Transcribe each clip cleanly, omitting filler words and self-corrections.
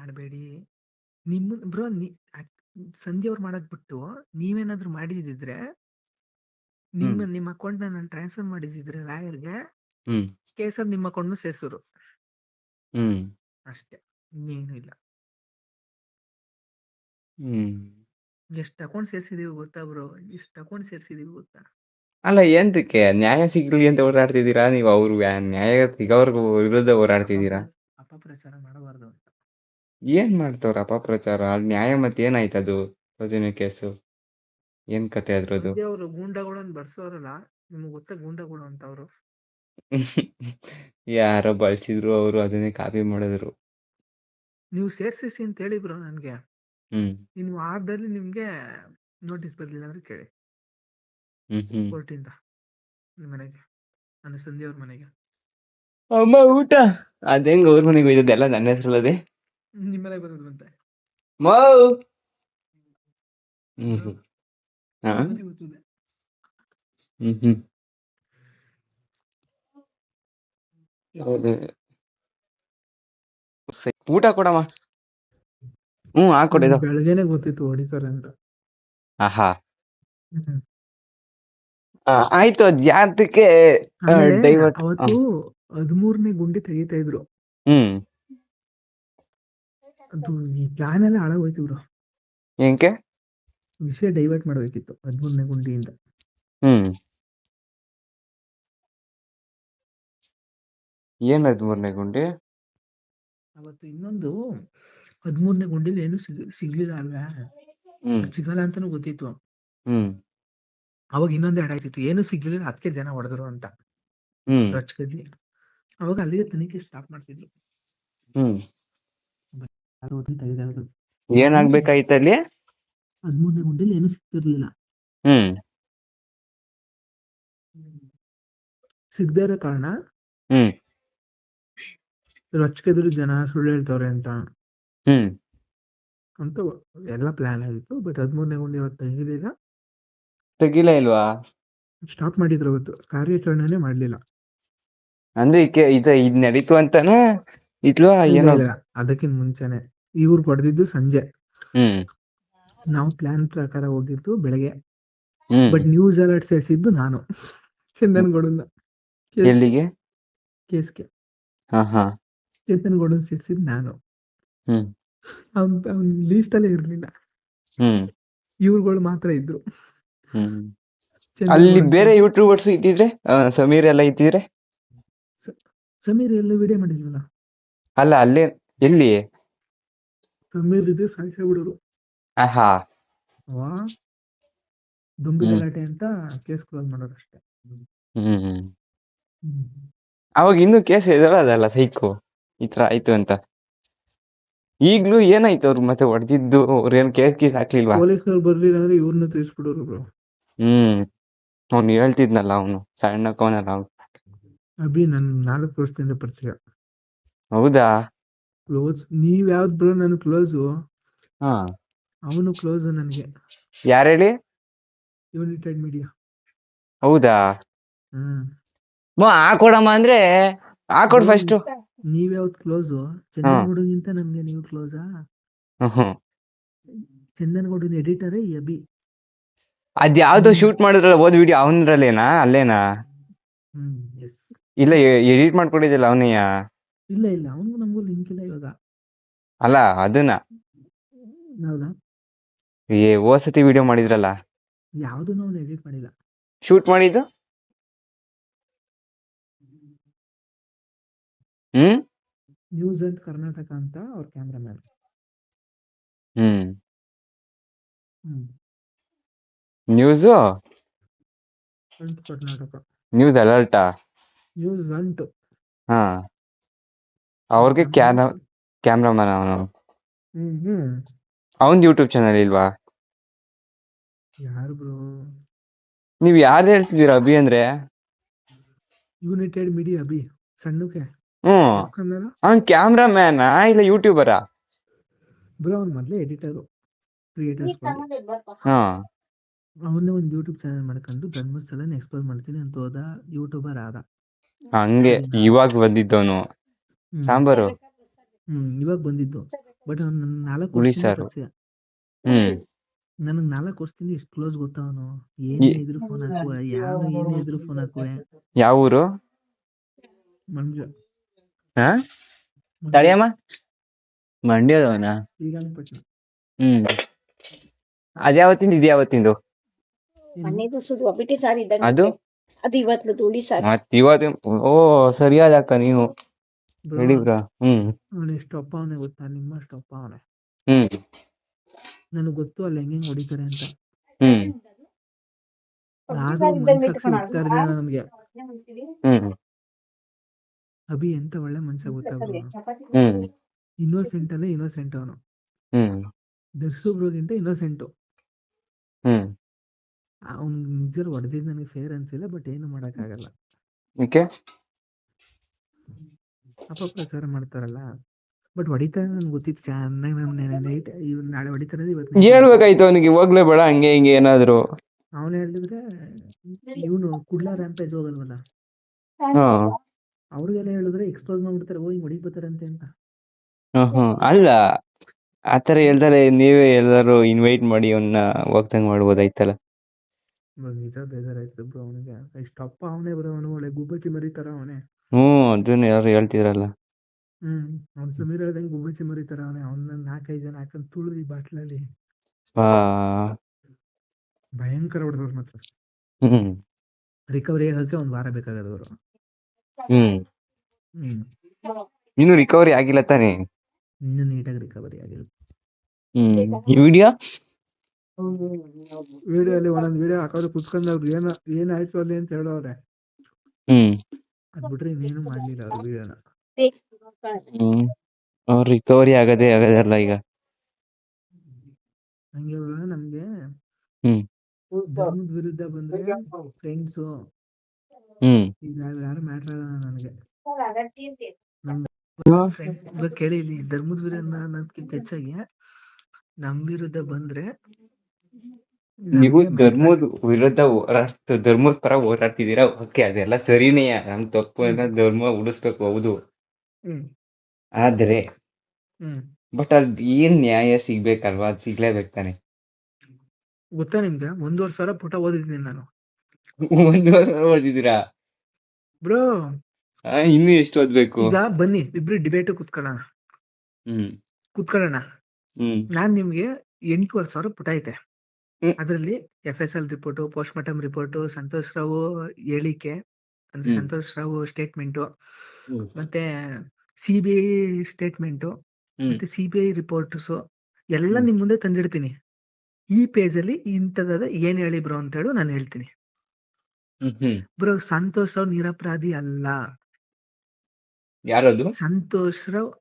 ಮಾಡಬೇಡಿ. ನಿಮ್ಮ ಬ್ರೋ ಸಂಧ್ಯಾ ಅವ್ರು ಮಾಡೋದ್ ಬಿಟ್ಟು ನೀವೇನಾದ್ರೂ ಮಾಡಿದಿದ್ರೆ ನಿಮ್ಮ ಅಕೌಂಟ್ ನಾನು ಟ್ರಾನ್ಸ್ಫರ್ ಮಾಡಿದಿದ್ರೆ ಲಾಯರ್ಗೆ ಹ್ಮ್ ಕೇಸಲ್ಲಿ ನಿಮ್ಮ ಅಕೌಂಟ್ ಸೇರ್ಸೋರು ಹ್ಮ್ ಅಷ್ಟೇ, ಇನ್ನೇನು ಇಲ್ಲ. ಹ್ಮ್ ಎಷ್ಟು ಅಕೌಂಟ್ ಸೇರ್ಸಿದೀವಿ ಗೊತ್ತಾ ಬ್ರೋ? ಎಷ್ಟು ಅಕೌಂಟ್ ಸೇರ್ಸಿದೀವಿ ಗೊತ್ತಾ? ಅಲ್ಲ ಎಂತಕ್ಕೆ ನ್ಯಾಯ ಸಿಗ್ಲಿ ಅಂತ ಓಡಾಡ್ತಿದ್ದೀರಾ ನೀವು? ಅವ್ರು ನ್ಯಾಯ ಸಿಗೋರ್ಗು ವಿರುದ್ಧ ಓಡಾಡ್ತಿದ್ದೀರಾ? ಅಪಪ್ರಚಾರ ಮಾಡಬಾರ್ದು ಅಂತ. ಏನ್ ಮಾಡ್ತವ್ರ ಅಪಪ್ರಚಾರ? ಅಲ್ಲಿ ನ್ಯಾಯ ಮತ್ತೆ ಏನಾಯ್ತದು ಸೌಜನ್ಯ ಕೇಸು? ಏನ್ ಕತೆ ಅದ್ರದ್ದು? ಸಂಧ್ಯಾ ಅವರು ಗೂಂಡಾಗಳು ಅಂತ ಬರ್ಸೋರಲ್ಲ, ನಿಮ್ಗೆ ಗೊತ್ತಾ ಗೂಂಡಾಗಳು ಅಂತ ಅವರು? ಯಾರೋ ಬಳಸಿದ್ರು, ಅವರು ಅದನ್ನೇ ಕಾಪಿ ಮಾಡಿದ್ರು. ನೀವು ಸೇರ್ಸಿಸಿ ಅಂತ ಹೇಳಿ ಬ್ರೋ ನನ್ಗೆ. ಹ್ಮ್ ಇನ್ನು ವಾರದಲ್ಲಿ ನಿಮ್ಗೆ ನೋಟಿಸ್ ಬರ್ಲಿಲ್ಲ ಅಂದ್ರೆ ಕೇಳಿ ಹ್ಮ್ ಕೋರ್ಟಿಂದ ನಿಮ್ಮ ಮನೆಗೆ, ನನ್ನ ಸಂಧ್ಯಾ ಅವ್ರ ಮನೆಗೆ. ಅಮ್ಮ ಊಟ ಅದ್ ಹೆಂಗ್ ಅವ್ರ ಮನೆಗೆ ಹೋಯ್ತದೆಲ್ಲ ನನ್ನ ಹೆಸರಲ್ಲದೆ ನಿಮ್ಮ ಮನೆಗೆ ಬಂದಂತೆ ಮೌ ಹ್ಮ್ ಹಾ ಗೊತ್ತಿದೆ. ಹ್ಮ್ ಹೌದು. ಊಟ ಕೊಡಮ್ಮ. ಹಾಕೊಡಿದ. ಬೆಳಗ್ಗೆನೆ ಗೊತ್ತಿತ್ತು ಹೊಡಿತಾರೆ ಅಂತ. ಆಹಾ ಹ್ಮ್. ಆಯ್ತು ಅದ್ ಯಾತಕ್ಕೆ ಆಮೇಲೆ ಡೈವರ್ಟ್? ಅವತ್ತು 13ನೇ ಗುಂಡಿ ತೆಗಿತಾ ಇದ್ರು. ಹ್ಮ್ ಅದು ಈ ಪ್ಲಾನ್ ಎಲ್ಲ ಹಾಳಾಗೋಯ್ತು ಬ್ರೋ. ಏಂಕೆ? ವಿಷಯ ಡೈವರ್ಟ್ ಮಾಡ್ಬೇಕಿತ್ತು 13ನೇ ಗುಂಡಿಯಿಂದ. ಹ್ಮ್ ಏನ್ 13ನೇ ಗುಂಡಿ? ಅವತ್ತು ಇನ್ನೊಂದು 13ನೇ ಗುಂಡಿಲಿ ಏನು ಸಿಗ್ಲಿಲ್ಲ ಅಲ್ವಾ? ಸಿಗಲ್ಲ ಅಂತಾನು ಗೊತ್ತಿತ್ತು. ಹ್ಮ್ ಅವಾಗ ಇನ್ನೊಂದು ಎರಡ್ ಆಯ್ತಿತ್ತು, ಏನು ಸಿಗ್ಲಿಲ್ಲ ಅದಕ್ಕೆ ಜನ ಹೊಡೆದ್ರು ಅಂತ ರೊಚ್ಕದ್ದಿ. ಅವಾಗ ಅಲ್ಲಿಗೆ ತನಿಖೆ ಸ್ಟಾಪ್ ಮಾಡ್ತಿದ್ರು. ಏನಾಗ್ಬೇಕಾಯ್ತು ಅಲ್ಲಿ? 13ನೇ ಗುಂಡಿಲಿ ಏನು ಸಿಗ್ತಿರ್ಲಿಲ್ಲ. ಸಿಗದೇ ಇರೋ ಕಾರಣ ರೊಚ್ಕದ್ರು ಜನ ಸುಳ್ಳು ಹೇಳ್ತವ್ರೆ ಅಂತ ಎಲ್ಲ ಪ್ಲಾನ್ ಆಗಿತ್ತು. ಬಟ್ 13ನೇ ಗುಂಡಿ ಅವತ್ತು ತೆಗಿಲ ಇಲ್ವಾ? ಸ್ಟಾಪ್ ಮಾಡಿದ್ರು. ಅವತ್ತು ಕಾರ್ಯಾಚರಣೆನೇ ಮಾಡ್ಲಿಲ್ಲ. ಅಂದ್ರೆ ಇದ್ ನಡೀತು ಅಂತಾನ ಇತ್ಲೋ ಏನೋ? ಇಲ್ಲ, ಅದಕ್ಕಿಂತ ಮುಂಚೆನೆ ಇವ್ರು ಹೊಡೆದಿದ್ದು ಸಂಜೆ. ನಾವು ಪ್ಲಾನ್ ಪ್ರಕಾರ ಹೋಗಿದ್ದು ಬೆಳಗ್ಗೆ. ಬಟ್ ನ್ಯೂಸ್ ಅಲರ್ಟ್ ಸೇರಿಸಿದ್ದು ನಾನು, ಚಂದನ್ಗೌಡನ್ನ ಎಲ್ಲಿಗೆ? ಕೇಸ್ಗೆ. ಹಾ ಚಂದನ್ಗೌಡನ್ ಸೇರಿಸಿದ್ ನಾನು. ಅವ್ನ್ ಲೀಸ್ಟ್ ಅಲ್ಲೇ ಇರ್ಲಿಲ್ಲ. ಇವ್ರುಗಳು ಮಾತ್ರ ಇದ್ರು. ಅಲ್ಲಿ ಬೇರೆ ಯೂಟ್ಯೂಬರ್ಸ್ ಇದ್ದಿದ್ರೆ, ಸಮೀರ್ ಎಲ್ಲ ಇದ್ದಿದ್ರೆ? ಸಮೀರ್ ಎಲ್ಲ ವಿಡಿಯೋ ಮಾಡಿಲ್ವಲ್ಲ. ಅಲ್ಲ ಅಲ್ಲೇ ಎಲ್ಲಿ ಸಮೀರ್ ಇದೆ ಸಾಯಿಸ ಬಿಡೋರು. ಆಹಾ ದುಂಬಿ ಗಲಾಟೆ ಅಂತ ಕೇಸ್ ಕ್ಲೋಸ್ ಮಾಡೋರು ಅಷ್ಟೇ. ಅವಾಗ ಇನ್ನೂ ಕೇಸ್ ಇದಲ್ಲ ಸೈಕೋ ಈ ತರ ಆಯ್ತು ಅಂತ. ಈಗ್ಲೂ ಏನಾಯ್ತು ಅವ್ರು ಮತ್ತೆ ಹೊಡೆದಿದ್ದು? ಅವ್ರ ಏನ್ ಕೇಸ್ ಹಾಕ್ಲಿಲ್ವಾ? ಪೊಲೀಸ್ನವ್ರು ಬರ್ಲಿಲ್ಲ ಅಂದ್ರೆ ಇವ್ರನ್ನ ತಿಳಿಸ್ಬಿಡೋರು ಬ್ರೋ. ಅವ್ನು ಹೇಳ್ತಿದ್ನಲ್ಲ, ಅವನು ಸಣ್ಣಕವನಲ್ಲ ಅವ್ನು. ಅಭಿ ನನ್ 4 ವರ್ಷದಿಂದ ಪರಿಚಯ. ಹೌದಾ? ಕ್ಲೋಸ್. ನೀವ್ ಯಾವ್ದು ಬ್ರೋ ನನ್ ಕ್ಲೋಸು? ಅವನು ಕ್ಲೋಸ್ ನನ್ಗೆ. ಯಾರು ಹೇಳಿ? United media. ಹೌದಾ? ಹಾಕೊಡಮ್ಮ ಅಂದ್ರೆ ಹಾಕೊಡ್ ಫಸ್ಟ್. ನೀವ್ ಯಾವ್ದು ಕ್ಲೋಸು? ಚಂದನ್ಗೌಡಗಿಂತ ನಮ್ಗೆ ನೀವು ಕ್ಲೋಸಾ? ಚಂದನ್ಗೌಡನ ಎಡಿಟರೇ ಅಭಿ. ಅದ್ ಯಾವ್ದೋ ಶೂಟ್ ಮಾಡಿದ್ರಲ್ಲ ಓದ್ ವಿಡಿಯೋ, ಅವನ್ರಲ್ಲೇನಾ? ಅಲ್ಲೇನಾ? ಇಲ್ಲ ಎಡಿಟ್ ಮಾಡ್ಕೊಂಡಿದ್ದಿಲ್ಲ ಅವನಯ್ಯ? ಇಲ್ಲ ಅವನಿಗೂ ನಮಗೂ ಲಿಂಕ್ ಇಲ್ಲ ಇವಾಗ. ಅಲ್ಲ ಅದನ್ನ ಹೌದಾ? ಓಸತಿ ವಿಡಿಯೋ ಮಾಡಿದ್ರಲ್ಲ, ಯಾವ್ದು ನಾವು ಎಡಿಟ್ ಮಾಡಿಲ್ಲ. ಶೂಟ್ ಮಾಡಿದ್ದು ನ್ಯೂಸ್ ಅಂಡ್ ಕರ್ನಾಟಕ ಅಂತ ಅವ್ರ ಕ್ಯಾಮ್ರಾಮನ್. ನ್ಯೂಸ್ ಕರ್ನಾಟಕ, ನ್ಯೂಸ್ ಅಲರ್ಟಾ? ನ್ಯೂಸ್ ಅಂಟು. ಅವ್ರಿಗೆ ಕ್ಯಾಮ್ರಾಮನ್ ಅವನು. ಅವನ್ ಯೂಟ್ಯೂಬ್ ಚಾನಲ್ ಇಲ್ವಾ? ಯಾರು ಬ್ರೋ? ನೀವ್ ಯಾರ್ದು ಹೇಳ್ತಿದ್ದೀರಾ ಅಭಿ ಅಂದ್ರೆ? ಯುನೈಟೆಡ್ ಮೀಡಿಯಾ ಅಭಿ ಸಣ್ಣಕ್ಕೆ. ಅವನ್ ಕ್ಯಾಮ್ರಾಮ್ಯಾನ ಇಲ್ಲ ಯೂಟ್ಯೂಬರಾ? ಬ್ರೋ ಅವ್ನು ಮೊದ್ಲೇ ಎಡಿಟರು, ಕ್ರಿಯೇಟರ್ಸ್. ಅವನ್ನೇ ಒಂದು ಯೂಟ್ಯೂಬ್ ಚಾನಲ್ ಮಾಡ್ಕೊಂಡು ಧರ್ಮಸ್ಥಳನ ಎಕ್ಸ್ಪ್ಲೋರ್ ಮಾಡ್ತೀನಿ ಅಂತ ಹೋದ ಯೂಟ್ಯೂಬರ್ ಆದ. ಹಂಗೆ ಇವಾಗ ಬಂದಿದ್ದವನು ಸಾಂಬಾರು. ಇವಾಗ ಬಂದಿದ್ದು. ಬಟ್ ಅವ್ನು ನನ್ 4 ಹುಳಿ ವರ್ಷದಿಂದ ಸಾರು. ಪರಿಚಯ. ಹ್ಮ್ ನನಗ್ 4 ವರ್ಷದಿಂದ ಎಷ್ಟು ಕ್ಲೋಸ್ ಗೊತ್ತಾ ಅವನು. ಏನೇ ಇದ್ರು ಫೋನ್ ಹಾಕುವ, ಏನೇ ಇದ್ರು ಫೋನ್ ಹಾಕುವೆ. ಯಾವ ಊರು? ಮಂಜ ಹಾ ತಡಿಯಮ್ಮ. ಮಂಡ್ಯದವನ? ಶ್ರೀರಂಗಪಟ್ಟಣ. ಹ್ಮ್ ಅದ್ಯಾವತ್ತಿಂದ ಇದ್ಯಾವತ್ತಿಂದು ಮನೆದು ಸುಡು ಒಬ್ಬಟ್ಟು ಸಾರು ಇದ್ದಂಗೆ ಅದು? ಅದು ಇವತ್ತು ಹುಳಿ ಸಾರು. ಮತ್ ಇವತ್ತು ಓ ಸರಿಯಾದ ಅಕ್ಕ ನೀವು ಬ್ರೋ ಹೇಳಿ ಬ್ರೋ. ಹ್ಮ್ ಅವನು ಎಷ್ಟು ಅಪ್ಪ ಅವನೇ ಗೊತ್ತಾ, ನಿಮ್ಮಷ್ಟು ಅಪ್ಪ ಅವನೇ. ಹ್ಮ್ ನನಗ್ ಗೊತ್ತು ಅಲ್ಲಿ ಹೆಂಗ್ ಹೊಡಿತಾರೆ ಅಂತ. ಹ್ಮ್ ಒಬ್ಬಟ್ಟು ಯಾರು ಸಾರು ಇದ್ದಂಗೆ ಮನ್ಸಾಕ್ಷಿ ಹುಡ್ತಾ ಇರ್ಲಿಲ್ಲ ನನ್ಗೆ. ಹ್ಮ್ ಅಭಿ ಎಂತ ಒಳ್ಳೆ ಮನ್ಸ ಗೊತ್ತಾ ಬ್ರೋ. ಹ್ಮ್ ಇನ್ನೋಸೆಂಟ್ ಅಲ್ಲೇ ಇನ್ನೋಸೆಂಟ್ ಅವನು. ಹ್ಮ್ ದರ್ಶು ಬ್ರೋಗಿಂತ ಇನ್ನೋಸೆಂಟು. ಹ್ಮ್ ಅವ್ನ್ ನಿಜ ಹೊಡೆದಿದ್ ನನಗೆ ಫೇರ್ ಅನ್ಸಿಲ್ಲ, ಬಟ್ ಏನು ಮಾಡಕ್ಕಾಗಲ್ಲ. ಓಕೆ ಅಪಪ್ರಚಾರ ಮಾಡ್ತಾರಲ್ಲ. ಬಟ್ ಹೊಡಿತಾರೆ ನನ್ಗೆ ಗೊತ್ತಿತ್ತು ಚೆನ್ನಾಗಿ. ನೈಟ್ ನಾಳೆ ಹೊಡಿತಾರೆ, ಇವತ್ತು ನೈಟ್ ಹೇಳ್ಬೇಕಾಯ್ತು ಅವನಿಗೆ ಹೋಗ್ಲೇ ಬೇಡ ಹಂಗೆ ಹಿಂಗೆ ಏನಾದ್ರು. ಅವನು ಹೇಳಿದ್ರೆ ಇವನು ಕುಡ್ಲಾ ರ್ಯಾಂಪೇಜ್ ಹೋಗಲ್ವಲ್ಲ, ಹಾ ಅವ್ರಿಗೆಲ್ಲ ಹೇಳಿದ್ರೆ ಎಕ್ಸ್ಪೋಸ್ ಮಾಡ್ಬಿಡ್ತಾರೆ, ಹಿಂಗ್ ಹೊಡಿಬೋತಾರಂತೆ ಅಂತ. ಅಲ್ಲ ಆತರ ಹೇಳ್ದಲೆ ನೀವೇ ಎಲ್ಲರೂ ಇನ್ವೈಟ್ ಮಾಡಿ ಅವನ್ನ ಹೋಗ್ದಂಗ್ ಮಾಡ್ಬೋದಾಯ್ತಲ್ಲ. ನಿಜ ಬೇಜಾರಾಯ್ತು ಬ್ರೋ ಅವನಿಗೆ. ಎಷ್ಟು ಅಪ್ಪ ಅವನೇ ಬ್ರೋ, ಅವನು ಒಳ್ಳೆ ಗುಬ್ಬಚ್ಚಿ ಮರಿತಾರ ಅವನೇ. ಅದನ್ನ ಯಾರು ಹೇಳ್ತಿದ್ರಲ್ಲ. ಅವ್ನು ಸಮೀರ್ ಹೇಳ್ದಂಗೆ ಗುಬ್ಬಚ್ಚಿ ಮರಿತಾರ ಅವನೇ. ಅವ್ನ 4-5 ಜನ ಹಾಕೊಂಡ್ ತುಳಿದು ಬಾಟ್ಲಲ್ಲಿ ಆ ಭಯಂಕರ ಹೊಡೆದವ್ರು ಮಾತ್ರ. ಹ್ಮ್ ರಿಕವರಿ ಆಗಕ್ಕೆ 1 ವಾರ ಬೇಕಾಗದವ್ರು. ಹ್ಮ್ ಇನ್ನು ರಿಕವರಿ ಆಗಿಲ್ಲ ತಾನೇ? ಇನ್ನು ನೀಟಾಗಿ ರಿಕವರಿ ಆಗಿಲ್ಲ. ಈ ವಿಡಿಯೋ ಅಲ್ಲಿ ಒಂದೊಂದ್ ವಿಡಿಯೋ ಹಾಕೋದು ಕುತ್ಕೊಂಡವ್ರು ಏನಾಯ್ತು ಅಲ್ಲಿ ಅಂತ ಹೇಳೋರೆ. ಅದ್ ಬಿಟ್ರೆ ಇನ್ನೇನು ಮಾಡ್ಲಿಲ್ಲ ಅವ್ರು ವಿಡಿಯೋನ. ರಿಕವರಿ ಆಗದಲ್ಲ ಈಗ. ಹಂಗೆ ನಮ್ಗೆ ಹ್ಮ್ ಧರ್ಮದ ವಿರುದ್ಧ ಬಂದ್ರೆ ಫ್ರೆಂಡ್ಸು ಯಾರು ಮ್ಯಾಟ್ರ್ ಆಗಲ್ಲ ನನಗೆ. ಫ್ರೆಂಡ್ ಕೇಳಿ, ಇಲ್ಲಿ ಧರ್ಮದ ವಿರುದ್ಧ ಅನ್ನೋದಕ್ಕಿಂತ ಹೆಚ್ಚಾಗಿ ನಮ್ ವಿರುದ್ಧ ಬಂದ್ರೆ ನೀವು ಧರ್ಮದ ವಿರುದ್ಧ ಧರ್ಮದ ಪರ ಹೋರಾಡ್ತಿದ್ದೀರಾ, ಓಕೆ ಅದೆಲ್ಲ ಸರಿನೇ, ನಮ್ ತಪ್ಪು ಎಲ್ಲ ಧರ್ಮ ಉಳಿಸ್ಬೇಕು, ಹೌದು. ಆದ್ರೆ ಬಟ್ ಅದ್ ಏನ್ ನ್ಯಾಯ ಸಿಗ್ಬೇಕಲ್ವಾ, ಅದ್ ಸಿಗ್ಲೇಬೇಕು ತಾನೆ. ಗೊತ್ತಾ ನಿಮ್ಗೆ 1,500 ಪುಟ ಓದಿದ್ದೀನಿ ನಾನು. 1 ಓದಿದ್ದೀರಾ ಬ್ರೋ? ಇನ್ನು ಎಷ್ಟು ಓದ್ಬೇಕು? ಈಗ ಬನ್ನಿ ಇಬ್ರು ಡಿಬೇಟ್ ಕುತ್ಕೊಳ್ಳೋಣ. ನಾನ್ ನಿಮ್ಗೆ 8,500 ಪುಟ ಐತೆ. ಅದ್ರಲ್ಲಿ FSL report, post mortem report, Santosh Rao ಹೇಳಿಕೆ ಅಂದ್ರೆ ಸಂತೋಷ್ ರಾವ್ ಸ್ಟೇಟ್ಮೆಂಟ್, ಮತ್ತೆ CBI ಸ್ಟೇಟ್ಮೆಂಟ್, ಮತ್ತೆ CBI ರಿಪೋರ್ಟ್ಸ್ ಎಲ್ಲ ನಿಮ್ ಮುಂದೆ ತಂದಿಡ್ತೀನಿ. ಈ ಪೇಜ್ ಅಲ್ಲಿ ಇಂಥದಾದ ಏನ್ ಹೇಳಿ ಬ್ರೋ ಅಂತ ಹೇಳು, ನಾನು ಹೇಳ್ತೀನಿ. ಬ್ರೋ, ಸಂತೋಷ್ ರಾವ್ ನಿರಪರಾಧಿ ಅಲ್ಲ. ಯಾರದು? ಸಂತೋಷ್ ರಾವ್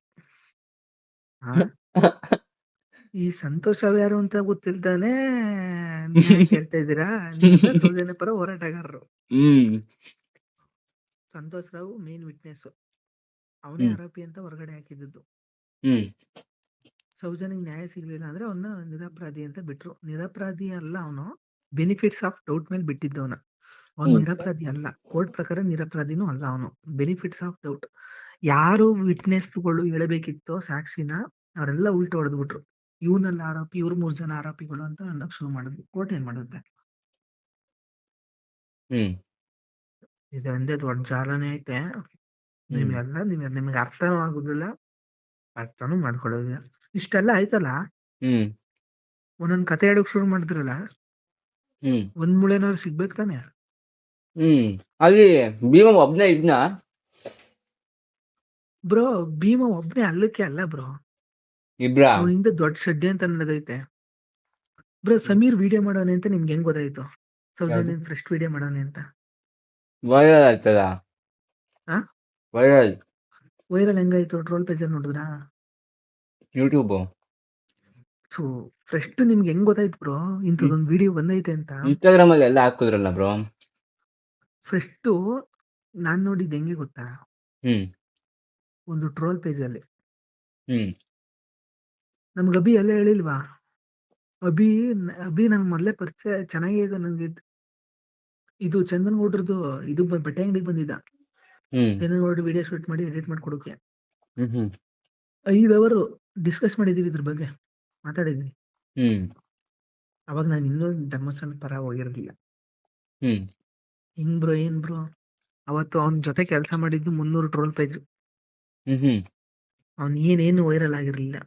ಈ ಸಂತೋಷ್ ರಾವ್ ಯಾರು ಅಂತ ಗೊತ್ತಿಲ್ದಾನೆ ನ್ಯಾಯ ಕೇಳ್ತಾ ಇದ್ದೀರಾ? ನೀವೆಲ್ಲ ಸೌಜನ್ಯ ಪರ ಹೋರಾಟಗಾರರು. ಸಂತೋಷ್ ರಾವ್ ಮೇನ್ ವಿಟ್ನೆಸ್, ಅವನೇ ಆರೋಪಿ ಅಂತ ಹೊರಗಡೆ ಹಾಕಿದ್ದು. ಸೌಜನ್ಯಗೆ ನ್ಯಾಯ ಸಿಗ್ಲಿಲ್ಲ ಅಂದ್ರೆ ಅವನ್ನ ನಿರಪರಾಧಿ ಅಂತ ಬಿಟ್ರು. ನಿರಪರಾಧಿ ಅಲ್ಲ, ಅವನು ಬೆನಿಫಿಟ್ಸ್ ಆಫ್ ಡೌಟ್ ಮೇಲೆ ಬಿಟ್ಟಿದ್ದವನ. ಅವನು ನಿರಪರಾಧಿ ಅಲ್ಲ, ಕೋರ್ಟ್ ಪ್ರಕಾರ ನಿರಪರಾಧಿನೂ ಅಲ್ಲ ಅವನು. Benefits of doubt. ಯಾರು ವಿಟ್ನೆಸ್ಗಳು ಹೇಳಬೇಕಿತ್ತೋ ಸಾಕ್ಷಿನ ಅವರೆಲ್ಲ ಉಲ್ಟು ಹೊಡೆದ್ಬಿಟ್ರು. ಇವನೆಲ್ಲ ಆರೋಪಿ, ಇವ್ರು 3 ಜನ ಆರೋಪಿಗಳು ಅಂತ ಅನ್ನಕ್ ಶುರು ಮಾಡಿದ್ವಿ. ಕೋರ್ಟ್ ಏನ್ ಮಾಡುತ್ತೆ? ಇದೊಂದೇ ದೊಡ್ಡ ಜಾಲನೆ ಐತೆ. ನಿಮ್ಗೆ ಅರ್ಥನೂ ಆಗುದಿಲ್ಲ, ಅರ್ಥನೂ ಮಾಡ್ಕೊಳ್ಳೋದಿಲ್ಲ. ಇಷ್ಟೆಲ್ಲ ಆಯ್ತಲ್ಲ, ಒಂದೊಂದ್ ಕತೆ ಹೇಳಕ್ ಶುರು ಮಾಡಿದ್ರಲ್ಲ, ಒಂದ್ ಮುಳೆನಾದ್ರು ಸಿಗ್ಬೇಕು ತಾನೆ. ಅಲ್ಲಿ ಭೀಮ ಒಬ್ನೇ ಇದ್ನ ಬ್ರೋ? ಭೀಮ ಒಬ್ನೇ ಅಲ್ಲಕ್ಕೆ ಅಲ್ಲ ಬ್ರೋ, ಇಬ್ರ ಅವನಿಂದ ದೊಡ್ಡ ಶೆಡ್ಡಿ ಅಂತ ನಡೆದೈತೆ ಬ್ರೋ. ಸಮೀರ್ ವಿಡಿಯೋ ಮಾಡೋನೆ ಅಂತ ನಿಮ್ಗೆ ಹೆಂಗ್ ಗೊತ್ತಾಯ್ತು? ಸೌಜನ್ಯ ಫಸ್ಟ್ ವಿಡಿಯೋ ಮಾಡೋನೆ ಅಂತ ವೈರಲ್ ಆಯ್ತದ? ವೈರಲ್ ಹೆಂಗಾಯ್ತು? ಟ್ರೋಲ್ ಪೇಜ್ ಅಲ್ಲಿ ನೋಡಿದ್ರಾ? ಯೂಟ್ಯೂಬ್. ಸೊ ಫಸ್ಟ್ ನಿಮ್ಗೆ ಹೆಂಗ್ ಗೊತ್ತಾಯ್ತು ಬ್ರೋ ಇಂಥದೊಂದು ವಿಡಿಯೋ ಬಂದೈತೆ ಅಂತ? ಇನ್ಸ್ಟಾಗ್ರಾಮ್ ಅಲ್ಲಿ ಎಲ್ಲ ಹಾಕುದ್ರಲ್ಲ ಬ್ರೋ. ಫಸ್ಟ್ ನಾನ್ ನೋಡಿದ್ ಹೆಂಗೆ ಗೊತ್ತಾ? ಒಂದು ಟ್ರೋಲ್ ಪೇಜ್ ಅಲ್ಲಿ ನಮ್ಗೆ ಅಭಿ ಎಲ್ಲ ಹೇಳಿಲ್ವಾ? ಅಭಿ ನಂಗೆ ಮೊದ್ಲೇ ಪರಿಚಯ ಚೆನ್ನಾಗಿ. ನಂಗೆ ಇದು ಚಂದನ್ ಗೌಡ್ರದ್ದು ಇದು ಬಟ್ಟೆ ಅಂಗಡಿಗೆ ಬಂದಿದ್ದ. ಚಂದನ್ ಗೌಡ್ರು ವಿಡಿಯೋ ಶೂಟ್ ಮಾಡಿ ಎಡಿಟ್ ಮಾಡಿ ಕೊಡೋಕೆ 5 hour ಡಿಸ್ಕಸ್ ಮಾಡಿದೀವಿ ಇದ್ರ ಬಗ್ಗೆ, ಮಾತಾಡಿದ್ವಿ. ಹ್ಮ್ ಅವಾಗ ನಾನು ಇನ್ನೂ ಧರ್ಮಸ್ಥಳ ಪರ ಹೋಗಿರ್ಲಿಲ್ಲ. ಹ್ಮ್ ಏನ್ ಬ್ರೋ ಅವತ್ತು ಅವನ ಜೊತೆ ಕೆಲಸ ಮಾಡಿದ್ದು 300 ಟ್ರೋಲ್ ಪೇಜ್. ಹ್ಮ್ ಹ್ಮ್ ಅವ್ನ್ ಏನೇನು ವೈರಲ್ ಆಗಿರ್ಲಿಲ್ಲ.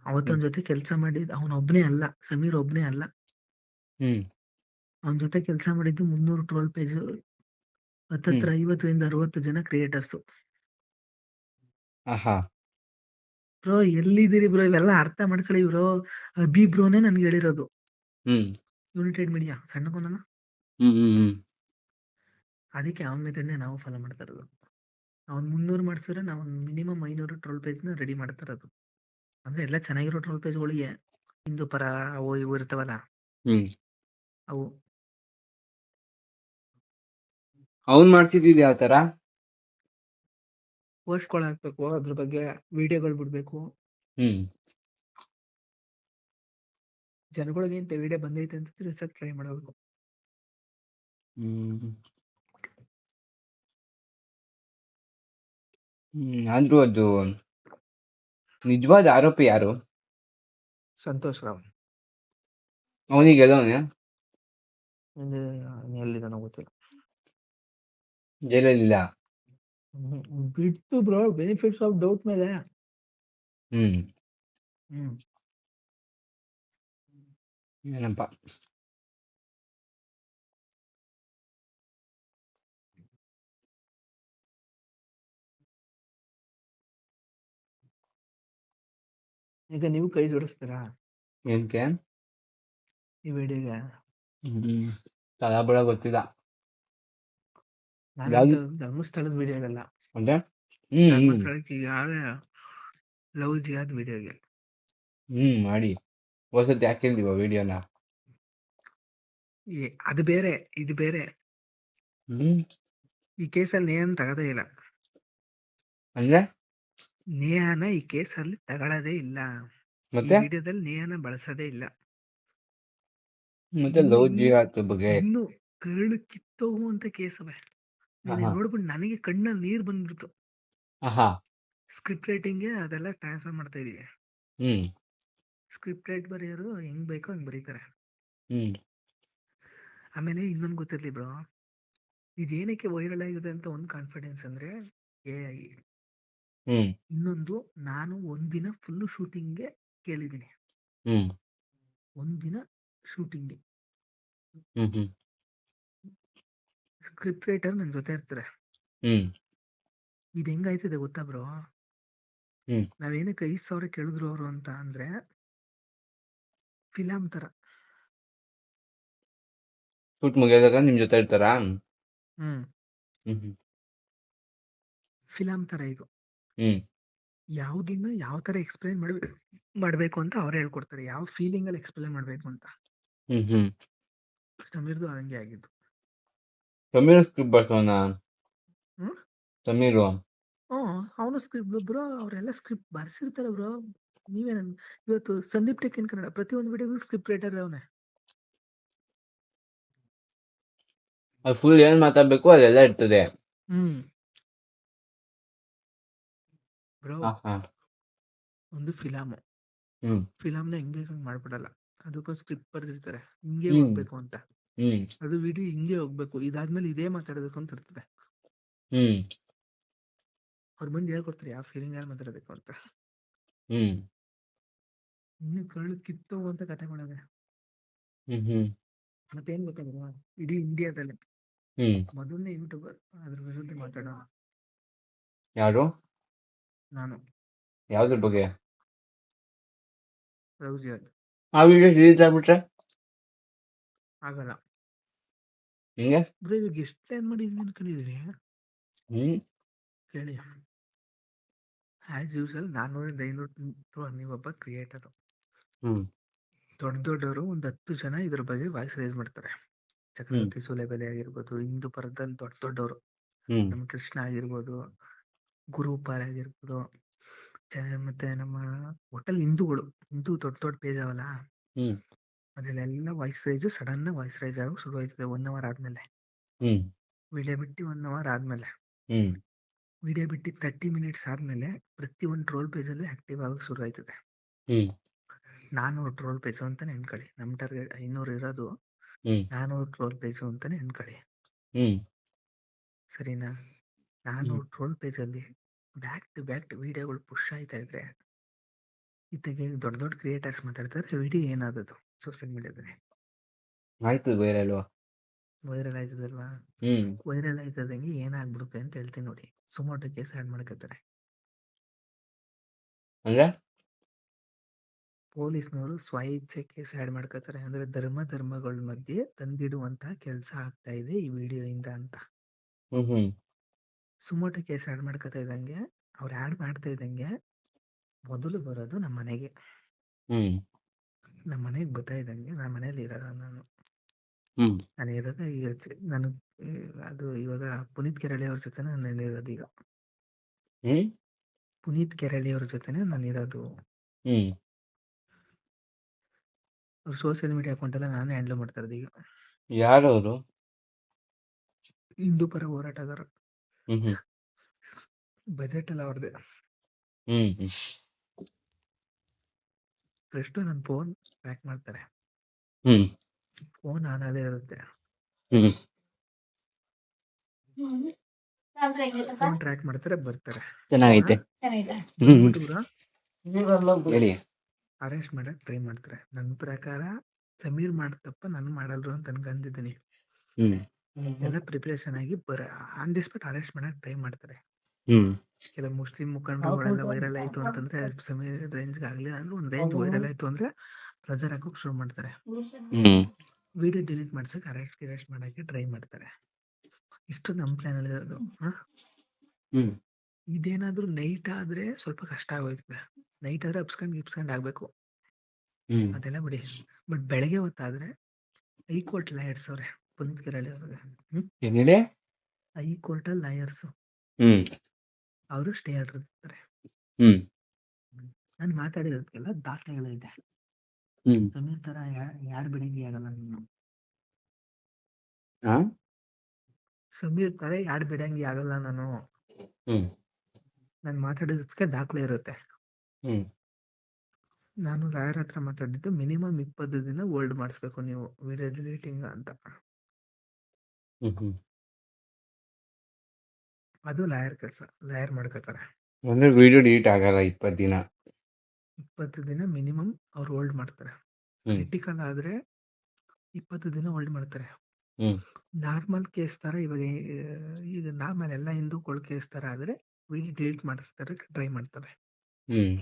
ಅವತ್ತು ಹ್ಮ್ ಅವನ ಜೊತೆ ಕೆಲಸ ಮಾಡಿದ್ ಒಬ್ನೇ ಅಲ್ಲ, ಸಮೀರ್ ಒಬ್ನೇ ಅಲ್ಲ, ಹ್ಮ್ ಅವನ ಜೊತೆ ಕೆಲಸ ಮಾಡಿದ್ದು 300 ಟ್ರೋಲ್ ಪೇಜ್, ಹ್ಮ್ ಹತ್ತತ್ರ 50-60 ಜನ ಕ್ರಿಯೇಟರ್ಸ್. ಆಹಾ ಬ್ರೋ ಎಲ್ಲಿದ್ದೀರಿ ಬ್ರೋ, ಇವೆಲ್ಲ ಅರ್ಥ ಮಾಡ್ಕೊಳ್ಳಿ ಬ್ರೋ. ಅಭಿ ಬ್ರೋನೇ ನನ್ಗೆ ಹೇಳಿರೋದು, ಹ್ಮ್ ಯುನೈಟೆಡ್ ಮೀಡಿಯಾ ಸಣ್ಣಕೋನ. ಹ್ಮ್ ಹ್ಮ್ ಹ್ಮ್ ಅದಕ್ಕೆ ಅವನ ಮೆಥಡ್ನೇ ನಾವು ಫಾಲೋ ಮಾಡ್ತಾ ಇರೋದು. ಅವ್ನ್ 300 ಮಾಡ್ಸಿದ್ರೆ ನಾವು ಮಿನಿಮಮ್ 500 ಟ್ರೋಲ್ ಪೇಜ್ ನ ರೆಡಿ ಮಾಡ್ತಾ ಇರೋದು. ಅಂದ್ರೆ ಎಲ್ಲ ಚೆನ್ನಾಗಿರೋ ಟ್ರೋಲ್ ಪೇಜ್ಗಳಿಗೆ ಹಿಂದೂ ಪರ ಅವು ಇವು ಇರ್ತಾವಲ್ಲ, ಹ್ಮ್ ಅವು ಅವ್ನ್ ಮಾಡ್ಸಿದ್ದು ಯಾವ ತರ? ಪೋಸ್ಟ್ಗಳು ಹಾಕ್ಬೇಕು, ಅದ್ರ ಬಗ್ಗೆ ವಿಡಿಯೋಗಳು ಬಿಡ್ಬೇಕು, ಹ್ಮ್ ಜನಗಳಿಗೆ ಇಂಥ ವಿಡಿಯೋ ಬಂದೈತೆ ಅಂತ ತಿಳ್ಸಕ್ ಟ್ರೈ ಮಾಡಬೇಕು. ಹ್ಮ್ ಆದ್ರೂ ಅದು ನಿಜವಾದ ಆರೋಪಿ ಯಾರು? ಸಂತೋಷ್ ರಾವ್ ಅವನಿಗೆ ಗೆಲ್ಲವನೇ ಎಲ್ಲಿದಾನೋ ಗೊತ್ತಿಲ್ಲ. ಜೈಲಲ್ಲಿಲ್ಲ. ಬಿಡ್ತು ಬ್ರೋ, ಬೆನಿಫಿಟ್ಸ್ ಆಫ್ ಡೌಟ್ ಮೇಲೆ. ಹ್ಮ್ ಹ್ಮ್ ಏನಪ್ಪ. ಈಗ ನೀವು ಕೈ ಜೋಡಿಸ್ತೀರಾ ಏನಕ್ಕೆ? ಈ ವಿಡಿಯೋಗೆ? ಹ್ಮ್ ತಲಾಬಳ ಗೊತ್ತಿಲ್ಲ. ನಾನಂತ ಯಾವ್ದು ಧರ್ಮಸ್ಥಳದ ವಿಡಿಯೋಗಲ್ಲ, ಅಂದ್ರೆ? ಹ್ಮ್ ಹ್ಮ್ ಧರ್ಮಸ್ಥಳಕ್ಕೆ ಈಗಾಗಲೇ ಲವ್ ಜಿಹಾದ್ ವಿಡಿಯೋಗೆ. ಮಾಡಿ ಹೊಸದ್ ಹಾಕಿಲ್ದಿವ ವಿಡಿಯೋನ? ಅದು ಬೇರೆ, ಇದು ಬೇರೆ. ಹ್ಮ್ ಈ ಕೇಸಲ್ಲಿ ನೇಹನ್ ತಗದೇ ಇಲ್ಲ. ಅಂದ್ರೆ ನೇಹಾನ ಈ ಕೇಸಲ್ಲಿ ತಗೊಳ್ಳೋದೇ ಇಲ್ಲ. ಈ ಮತ್ತೆ ವಿಡಿಯೋದಲ್ಲಿ ನೇಹಾನ ಬಳಸೋದೇ ಇಲ್ಲ. ಮತ್ತೆ ಇನ್ನು ಲವ್ ಇನ್ನು ಜಿಹಾದ್ ಬಗ್ಗೆ? ಇನ್ನು ಕರಳು ಕಿತ್ತೋಗುವಂತ ಕೇಸವೆ. ನೀನು ಆಹಾ ನೋಡ್ಬಿಟ್ಟು ನನಗೆ ಕಣ್ಣಲ್ಲಿ ನೀರ್ ಬಂದ್ಬಿಡ್ತು. ಆಹಾ ಸ್ಕ್ರಿಪ್ಟ್ ರೈಟಿಂಗ್ಗೆ ಅದೆಲ್ಲ ಟ್ರಾನ್ಸ್ಫರ್ ಮಾಡ್ತಾ ಇದೀವಿ. ಹ್ಮ್ ಸ್ಕ್ರಿಪ್ಟ್ ರೈಟ್ ಬರೆಯೋರು ಹೆಂಗ್ ಬೇಕೋ ಹಂಗ್ ಬರೀತಾರೆ. ಹ್ಮ್ ಆಮೇಲೆ ಇನ್ನೊಂದು ಗೊತ್ತಿರ್ಲಿ ಬ್ರೋ, ಇದೇನಕ್ಕೆ ವೈರಲ್ ಆಗಿದೆ ಅಂತ ಒಂದು ಕಾನ್ಫಿಡೆನ್ಸ್ ಅಂದ್ರೆ AI. ಹ್ಮ್ ಇನ್ನೊಂದು, ನಾನು ಒಂದಿನ ಫುಲ್ ಶೂಟಿಂಗ್ಗೆ ಕೇಳಿದ್ದೀನಿ. ಹ್ಮ್ ಒಂದಿನ ಶೂಟಿಂಗ್ಗೆ ಹ್ಮ್ ಹ್ಮ್ ಸ್ಕ್ರಿಪ್ಟ್ ರೈಟರ್ ನನ್ ಜೊತೆ ಇರ್ತಾರೆ. ಹ್ಮ್ ಇದು ಹೆಂಗಾಯ್ತದೆ ಗೊತ್ತಾ ಬ್ರೋ? ಹ್ಮ್ ನಾವೇನಕ್ಕೆ 5,000 ಕೇಳಿದ್ರು ಅವರು ಅಂತ ಅಂದ್ರೆ ಫಿಲಮ್ ತರ. ಶೂಟ್ ಮುಗಿಯೋದಾಗ ನಿಮ್ ಜೊತೆ ಇರ್ತಾರಾ? ಹ್ಮ್ ಹ್ಮ್ ಹ್ಮ್ ಫಿಲಮ್ ತರ ಇದು. ಹ್ಮ್ ಯಾವ್ದನ್ನ ಯಾವ ತರ ಎಕ್ಸ್ಪ್ಲೈನ್ ಮಾಡ್ಬೇಕು ಅಂತ ಅವ್ರು ಹೇಳ್ಕೊಡ್ತಾರೆ, ಯಾವ ಫೀಲಿಂಗ್ ಅಲ್ಲಿ ಎಕ್ಸ್ಪ್ಲೈನ್ ಮಾಡ್ಬೇಕು ಅಂತ. ಹ್ಮ್ ಹ್ಮ್ ಸಮೀರ್ದು ಹಂಗೆ ಆಗಿದ್ದು. ಸಮೀರ್ ಸ್ಕ್ರಿಪ್ಟ್ ಬರ್ಸೋಣ. ಹ್ಮ್ ಸಮೀರು ಅವನು ಸ್ಕ್ರಿಪ್ಟ್ ಬ್ರೋ, ಅವರೆಲ್ಲ ಸ್ಕ್ರಿಪ್ಟ್ ಬರ್ಸಿರ್ತಾರೆ ಬ್ರೋ. ನೀವೇನ ಇವತ್ತು ಸಂದೀಪ್ ಟೆಕ್ ಇನ್ ಕನ್ನಡ ಪ್ರತಿಯೊಂದು ವಿಡಿಯೋಗೂ ಸ್ಕ್ರಿಪ್ಟ್ ರೈಟರ್ ಅವನೇ. ಅದು ಫುಲ್ ಏನ್ ಮಾತಾಡ್ಬೇಕು ಅದೆಲ್ಲ ಇರ್ತದೆ. ಹ್ಮ್ ಬ್ರೋ, ಆಹಾ ಒಂದು ಫಿಲಮ್ ಹ್ಮ್ ಫಿಲಮ್ನ ಹೆಂಗ್ ಬೇಕಂಗ್ ಮಾಡ್ಬಿಡಲ್ಲ. ಅದಕ್ಕೊಂದು ಸ್ಕ್ರಿಪ್ಟ್ ಬರ್ದಿರ್ತಾರೆ, ಹಿಂಗೆ ಹ್ಮ್ ಹೋಗ್ಬೇಕು ಅಂತ. ಹ್ಮ್ ಅದು ವಿಡಿಯೋ ಹಿಂಗೆ ಹೋಗ್ಬೇಕು, ಇದಾದ್ಮೇಲೆ ಇದೇ ಮಾತಾಡ್ಬೇಕು ಅಂತ ಇರ್ತದೆ. ಹ್ಮ್ ಅವ್ರು ಬಂದು ಹೇಳ್ಕೊಡ್ತಾರೆ ಯಾವ ಫೀಲಿಂಗ್ ಅಲ್ಲಿ ಮಾತಾಡ್ಬೇಕು ಅಂತ. ಹ್ಮ್ ಇನ್ನು ಕರಳು ಕಿತ್ತೋಗುವಂತ ಕಥೆಗಳಿವೆ. ಹ್ಮ್ ಹ್ಮ್ ಮತ್ತೇನ್ ಗೊತ್ತಾಗ, ಇಡೀ ಇಂಡಿಯಾದಲ್ಲಿ ಹ್ಮ್ ಮೊದಲನೇ ಯೂಟ್ಯೂಬರ್ ಅದ್ರ ವಿರುದ್ಧ ಮಾತಾಡೋಣ ಯಾರು? ನಾನು. ಯಾವ್ದ್ರ ಬಗ್ಗೆ? ಲವ್ ಜಿಹಾದ್ ಆ ವಿಡಿಯೋ ರಿಲೀಸ್ ಆಗ್ಬಿಟ್ರೆ ಆಗಲ್ಲ ಹಿಂಗೆ? ಬ್ರೋ. ಇವಾಗ ಎಷ್ಟು ಟೈಮ್ ಮಾಡಿದ್ವಿ ಅನ್ಕೊಂಡಿದ್ರಿ ಹ್ಮ್ ಹೇಳಿ? ಆಸ್ ಯೂಸಲ್ 400-500 ನೀವೊಬ್ಬ ಕ್ರಿಯೇಟರ್. ಹ್ಮ್ ದೊಡ್ಡವರು ಒಂದ್ 10 ಜನ ಇದ್ರ ಬಗ್ಗೆ ವಾಯ್ಸ್ ರೈಸ್ ಮಾಡ್ತಾರೆ. ಹ್ಮ್ ಚಕ್ರವರ್ತಿ ಸೂಲೆಬೆಲೆ ಆಗಿರ್ಬೋದು, ಹಿಂದೂ ಪರದಲ್ಲಿ ದೊಡ್ಡವರು, ಹ್ಮ್ ನಮ್ಮ ಕೃಷ್ಣ ಆಗಿರ್ಬೋದು, ಗುರುಪಾಲ್ ಆಗಿರ್ಬೋದು, ಮತ್ತೆ ನಮ್ಮ ಒಟ್ಟಲ್ಲಿ ಹಿಂದೂ ದೊಡ್ಡ ಪೇಜ್ ಅವಲ್ಲ, ಹ್ಮ್ ಅದ್ರಲ್ಲೆಲ್ಲ voice rice sudden voice rice ಆಗಿ ಶುರು ಆಯ್ತದೆ 1 hour ಆದ್ಮೇಲೆ. ಹ್ಮ್ ವಿಡಿಯೋ ಬಿಟ್ಟು 1 hour ಆದ್ಮೇಲೆ ಹ್ಮ್ ವಿಡಿಯೋ ಬಿಟ್ಟು 30 ಮಿನಿಟ್ಸ್ ಆದ್ಮೇಲೆ ಪ್ರತಿ ಒಂದು ಟ್ರೋಲ್ ಪೇಜ್ ಅಲ್ಲೂ ಆಕ್ಟಿವ್ ಆಗಕ್ಕೆ ಶುರು ಆಯ್ತದೆ. ಹ್ಮ್ 400 ಟ್ರೋಲ್ ಪೇಜ್ ಅಂತಾನೆ ಅನ್ಕೊಳ್ಳಿ. ನಮ್ ಟಾರ್ಗೆಟ್ 500 ಇರೋದು, ಹ್ಮ್ 400 ಟ್ರೋಲ್ ಪೇಜ್ ಅಂತಾನೆ ಅನ್ಕೊಳ್ಳಿ. ಹ್ಮ್ ಸರಿನಾ? 400 ಟ್ರೋಲ್ ಪೇಜ್ ಅಲ್ಲಿ ಬ್ಯಾಕ್ ಟು ಬ್ಯಾಕ್ ವಿಡಿಯೋಗಳು ಪುಷ್ ಆಯ್ತಾ ಇದ್ರೆ, ಇತ್ತಾಗೆ ದೊಡ್ಡ ದೊಡ್ಡ ಕ್ರಿಯೇಟರ್ಸ್ ಮಾತಾಡ್ತಾರೆ, ವಿಡಿಯೋ ಏನಾದದು ಸೋಷಿಯಲ್ ಮೀಡಿಯಾದಲ್ಲಿ ಆಯ್ತು ಬೇರೆ ಅಲ್ವಾ. ವೈರಲ್ ಆಯ್ತದಲ್ವಾ? ಹ್ಮ್ ವೈರಲ್ ಆಯ್ತದಂಗೆ ಏನಾಗ್ಬಿಡುತ್ತೆ ಅಂತ ಹೇಳ್ತೀನಿ ನೋಡಿ. ಸುಮೋಟೋ ಕೇಸ್ ಆಡ್ ಮಾಡ್ಕೊತಾರೆ. ಅಂದ್ರೆ ಪೊಲೀಸ್ನವರು ಸ್ವ ಇಚ್ಛೆ ಕೇಸ್ ಆಡ್ ಮಾಡ್ಕೊತಾರೆ. ಅಂದ್ರೆ ಧರ್ಮಗಳ ಮಧ್ಯೆ ತಂದಿಡುವಂತ ಕೆಲಸ ಆಗ್ತಾ ಇದೆ ಈ ವಿಡಿಯೋ ಇಂದ ಅಂತ. ಹ್ಮ್ ಸುಮೋಟೋ ಕೇಸ್ ಆಡ್ ಮಾಡ್ಕೊತಾ ಇದ್ದಂಗೆ, ಅವ್ರು ಆಡ್ ಮಾಡ್ತಾ ಇದ್ದಂಗೆ ಮೊದಲು ಬರೋದು ನಮ್ಮ ಮನೆಗೆ. ಹ್ಮ್ ನಮ್ಮ ಮನೆಗೆ ಬರ್ತಾ ಇದ್ದಂಗೆ, ನನ್ನ ಮನೇಲಿ ಇರೋದು ನಾನು. ಹ್ಮ್ ನಾನು ಇರೋದು ಈಗ ನಾನು ಅದು ಇವಾಗ ಪುನೀತ್ ಕೆರಳಿ ಅವ್ರ ಜೊತೆ ನಾನು ಇರೋದು ಈಗ. ಹ್ಮ್ ಪುನೀತ್ ಕೆರಳಿ ಅವ್ರ ಜೊತೆನೆ ನಾನು ಇರೋದು. ಹ್ಮ್ ಅವ್ರ ಸೋಷಿಯಲ್ ಮೀಡಿಯಾ ಅಕೌಂಟ್ ಎಲ್ಲ ನಾನೇ ಹ್ಯಾಂಡಲ್ ಮಾಡ್ತಾ ಇರೋದು ಈಗ. ಯಾರು ಅವರು? ಹಿಂದೂ ಪರ ಹೋರಾಟಗಾರ. ಹ್ಮ್ ಹ್ಮ್ ಬಜೆಟ್ ಎಲ್ಲ ಅವ್ರದ್ದೇ. ಹ್ಮ್ ಹ್ಮ್ ಫಸ್ಟ್ ನನ್ನ ಫೋನ್ ಟ್ರ್ಯಾಕ್ ಮಾಡ್ತಾರೆ. ಹ್ಮ್ ಫೋನ್ ಆನ್ ಆಗೇ ಇರುತ್ತೆ. ಹ್ಮ್ ಫೋನ್ ಟ್ರ್ಯಾಕ್ ಮಾಡ್ತಾರೆ, ಬರ್ತಾರೆ. ಚೆನ್ನಾಗೈತೆ. ಬಂದ್ಬಿಟ್ಟು ಹೇಳಿ. ಅರೆಸ್ಟ್ ಮಾಡಕ್ ಟ್ರೈ ಮಾಡ್ತಾರೆ. ನನ್ನ ಪ್ರಕಾರ ಸಮೀರ್ ಮಾಡ್ತಪ್ಪ ನಾನು ಮಾಡಲ್ರು ಅಂತ ಅನ್ಕೊಂಡಿದ್ದೀನಿ. ಹ್ಮ್ ಎಲ್ಲ ಪ್ರಿಪರೇಷನ್ ಆಗಿ ಆನ್ ದಿ ಸ್ಪಾಟ್ ಅರೆಸ್ಟ್ ಮಾಡಕ್ ಟ್ರೈ ಮಾಡ್ತಾರೆ. ಹ್ಮ್ ಕೆಲವು ಮುಸ್ಲಿಂ ಮುಖಂಡರುಗಳೆಲ್ಲ ವೈರಲ್ ಆಯ್ತು ಅಂತಂದ್ರೆ ಸಮೀರ್ ರೇಂಜ್ ಆಗ್ಲಿ ಅಂದ್ರೆ ಒಂದ್ ರೇಂಜ್ ವೈರಲ್ ಆಯ್ತು ಅಂದ್ರೆ ಪ್ರೆಜರ್ ಹಾಕೋಕ್ ಶುರು ಮಾಡ್ತಾರೆ. ಹ್ಮ್ ವಿಡಿಯೋ ಡಿಲೀಟ್ ಮಾಡ್ಸಕ್ ಅರೆಸ್ಟ್ ಮಾಡಕ್ಕೆ ಟ್ರೈ ಮಾಡ್ತಾರೆ. ಇಷ್ಟು ನಮ್ ಪ್ಲಾನ್ ಅಲ್ಲಿ ಇರೋದು. ಹ್ಮ್ ಇದೇನಾದ್ರೂ ನೈಟ್ ಆದ್ರೆ ಸ್ವಲ್ಪ ಕಷ್ಟ ಆಗೋಯ್ತದೆ. ನೈಟ್ ಆದ್ರೆ ಗಿಪ್ಸ್ಕೊಂಡ್ ಆಗ್ಬೇಕು, ಹ್ಮ್ ಅದೆಲ್ಲ ಬಿಡಿ. ಬಟ್ ಬೆಳಗ್ಗೆ ಹೊತ್ತಾದ್ರೆ ಹೈಕೋರ್ಟ್ ಲಾಯರ್ಸ್ ಅವ್ರೆ ಪುನೀತ್ ಕೆರಳಿ ಅವ್ರಿಗೆ. ಏನ್ ಹೇಳಿ? ಹೈಕೋರ್ಟ್ ಅಲ್ಲಿ ಲಾಯರ್ಸ್ ಹ್ಮ್ ಅವರು ಸ್ಟೇ ಆರ್ಡರ್ ಇರ್ತಾರೆ. ಹ್ಮ್ ನಾನು ಮಾತಾಡಿರೋದಕ್ಕೆಲ್ಲ ದಾಖಲೆಗಳಿದೆ. ಹ್ಮ್ ಸಮೀರ್ ತರ ಯಾರು ಬಿಡಂಗಿ ಆಗಲ್ಲ ನೀನು. ಹಾ ಸಮೀರ್ ತರ ಯಾರು ಬಿಡಂಗಿ ಆಗಲ್ಲ ನಾನು. ಹ್ಮ್ ನಾನು ಮಾತಾಡಿರೋದಕ್ಕೆ ದಾಖಲೆ ಇರುತ್ತೆ. ಹ್ಮ್ ನಾನು ಲಾಯರ್ ಹತ್ರ ಮಾತಾಡಿದ್ದು ಮಿನಿಮಮ್ 20 ದಿನ ಹೋಲ್ಡ್ ಮಾಡಿಸ್ಬೇಕು ನೀವು ವಿಡಿಯೋ ಡಿಲೀಟಿಂಗ್ ಅಂತ. ಹ್ಮ್ ಹ್ಮ್ ಅದು ಲಾಯರ್ ಕೆಲಸ, ಲಾಯರ್ ಮಾಡ್ಕೋತಾರೆ. ಅಂದ್ರೆ ವಿಡಿಯೋ ಡಿಲೀಟ್ ಆಗಲ್ಲ 20 ದಿನ. 20 ದಿನ ಮಿನಿಮಮ್ ಅವ್ರು ಹೋಲ್ಡ್ ಮಾಡ್ತಾರೆ. ಕ್ರಿಟಿಕಲ್ ಆದ್ರೆ 20 ದಿನ ಹೋಲ್ಡ್ ಮಾಡ್ತಾರೆ. ಹ್ಮ್ ನಾರ್ಮಲ್ ಕೇಸ್ ತರ ಇವಾಗ ಈಗ ನಾರ್ಮಲ್ ಎಲ್ಲ ಹಿಂದೂಗಳ ಕೇಸ್ ತರ ಆದ್ರೆ ವಿಡಿಯೋ ಡಿಲೀಟ್ ಮಾಡಿಸ್ತಾರೆ, ಟ್ರೈ ಮಾಡ್ತಾರೆ. ಹ್ಮ್